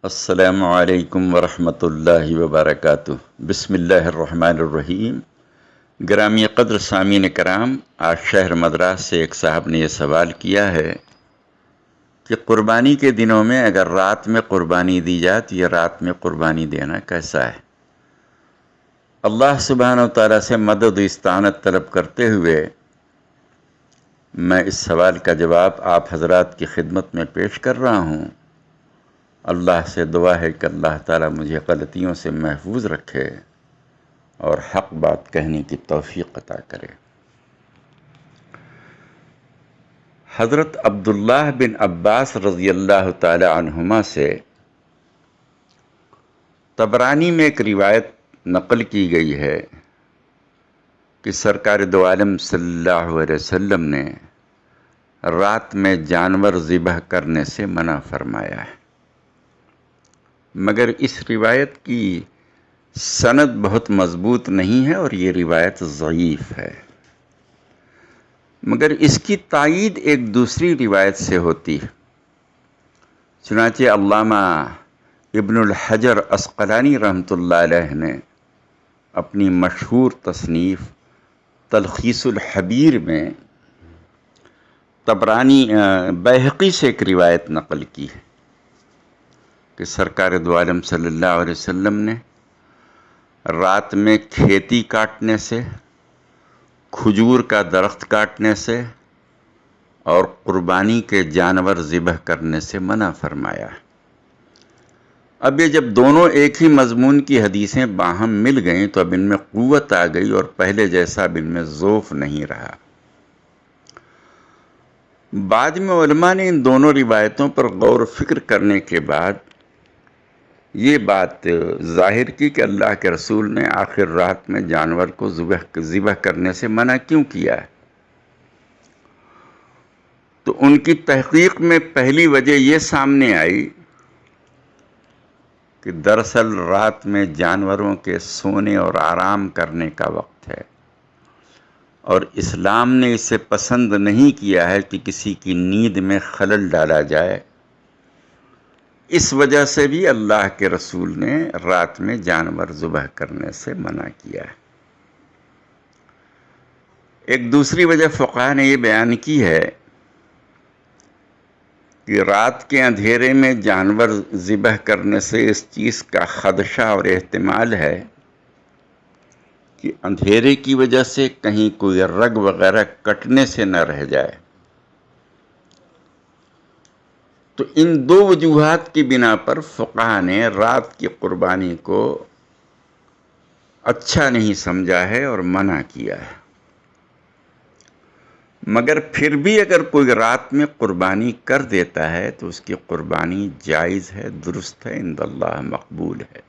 السلام علیکم ورحمۃ اللہ وبرکاتہ۔ بسم اللہ الرحمن الرحیم۔ گرامی قدر سامعین کرام، آج شہر مدراس سے ایک صاحب نے یہ سوال کیا ہے کہ قربانی کے دنوں میں اگر رات میں قربانی دی جائے تو یہ رات میں قربانی دینا کیسا ہے؟ اللہ سبحانہ و تعالیٰ سے مدد و استعانت طلب کرتے ہوئے میں اس سوال کا جواب آپ حضرات کی خدمت میں پیش کر رہا ہوں۔ اللہ سے دعا ہے کہ اللہ تعالیٰ مجھے غلطیوں سے محفوظ رکھے اور حق بات کہنے کی توفیق عطا کرے۔ حضرت عبداللہ بن عباس رضی اللہ تعالی عنہما سے طبرانی میں ایک روایت نقل کی گئی ہے کہ سرکار دو عالم صلی اللہ علیہ وسلم نے رات میں جانور ذبح کرنے سے منع فرمایا ہے، مگر اس روایت کی سند بہت مضبوط نہیں ہے اور یہ روایت ضعیف ہے، مگر اس کی تائید ایک دوسری روایت سے ہوتی ہے۔ چنانچہ علامہ ابن الحجر عسقلانی رحمۃ اللہ علیہ نے اپنی مشہور تصنیف تلخیص الحبیر میں طبرانی بیہقی سے ایک روایت نقل کی ہے کہ سرکار دو عالم صلی اللہ علیہ وسلم نے رات میں کھیتی کاٹنے سے، کھجور کا درخت کاٹنے سے اور قربانی کے جانور ذبح کرنے سے منع فرمایا۔ اب یہ جب دونوں ایک ہی مضمون کی حدیثیں باہم مل گئیں تو اب ان میں قوت آ گئی اور پہلے جیسا اب ان میں ذوف نہیں رہا۔ بعد میں علماء نے ان دونوں روایتوں پر غور و فکر کرنے کے بعد یہ بات ظاہر کی کہ اللہ کے رسول نے آخر رات میں جانور کو ذبح کرنے سے منع کیوں کیا ہے۔ تو ان کی تحقیق میں پہلی وجہ یہ سامنے آئی کہ دراصل رات میں جانوروں کے سونے اور آرام کرنے کا وقت ہے، اور اسلام نے اسے پسند نہیں کیا ہے کہ کسی کی نیند میں خلل ڈالا جائے۔ اس وجہ سے بھی اللہ کے رسول نے رات میں جانور ذبح کرنے سے منع کیا ہے۔ ایک دوسری وجہ فقہاء نے یہ بیان کی ہے کہ رات کے اندھیرے میں جانور ذبح کرنے سے اس چیز کا خدشہ اور احتمال ہے کہ اندھیرے کی وجہ سے کہیں کوئی رگ وغیرہ کٹنے سے نہ رہ جائے۔ تو ان دو وجوہات کی بنا پر فقہاء نے رات کی قربانی کو اچھا نہیں سمجھا ہے اور منع کیا ہے۔ مگر پھر بھی اگر کوئی رات میں قربانی کر دیتا ہے تو اس کی قربانی جائز ہے، درست ہے، عند اللہ مقبول ہے۔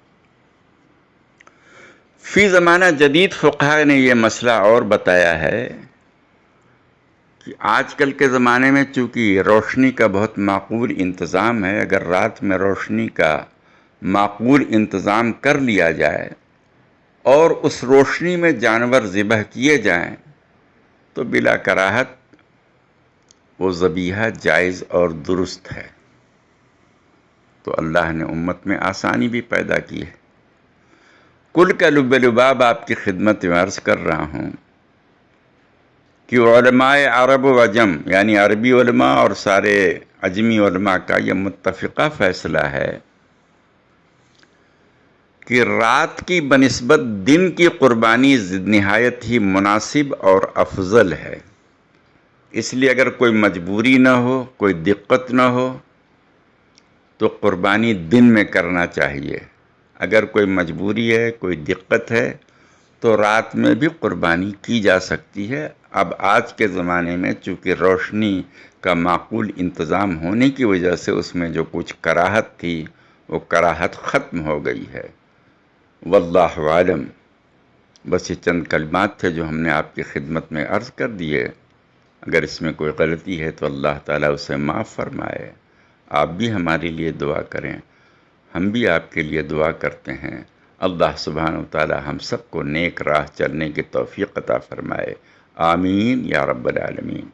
فی زمانہ جدید فقہاء نے یہ مسئلہ اور بتایا ہے کہ آج کل کے زمانے میں چونکہ روشنی کا بہت معقول انتظام ہے، اگر رات میں روشنی کا معقول انتظام کر لیا جائے اور اس روشنی میں جانور ذبح کیے جائیں تو بلا کراہت وہ ذبیحہ جائز اور درست ہے۔ تو اللہ نے امت میں آسانی بھی پیدا کی ہے۔ کل کا لب لباب آپ کی خدمت میں عرض کر رہا ہوں کہ علماء عرب و عجم یعنی عربی علماء اور سارے عجمی علماء کا یہ متفقہ فیصلہ ہے کہ رات کی بنسبت دن کی قربانی نہایت ہی مناسب اور افضل ہے۔ اس لیے اگر کوئی مجبوری نہ ہو، کوئی دقت نہ ہو تو قربانی دن میں کرنا چاہیے۔ اگر کوئی مجبوری ہے، کوئی دقت ہے تو رات میں بھی قربانی کی جا سکتی ہے۔ اب آج کے زمانے میں چونکہ روشنی کا معقول انتظام ہونے کی وجہ سے اس میں جو کچھ کراہت تھی وہ کراہت ختم ہو گئی ہے۔ واللہ عالم۔ بس یہ چند کلمات تھے جو ہم نے آپ کی خدمت میں عرض کر دیے۔ اگر اس میں کوئی غلطی ہے تو اللہ تعالیٰ اسے معاف فرمائے۔ آپ بھی ہمارے لیے دعا کریں، ہم بھی آپ کے لیے دعا کرتے ہیں۔ اللہ سبحانہ وتعالی ہم سب کو نیک راہ چلنے کی توفیق عطا فرمائے۔ آمین یا رب العالمین۔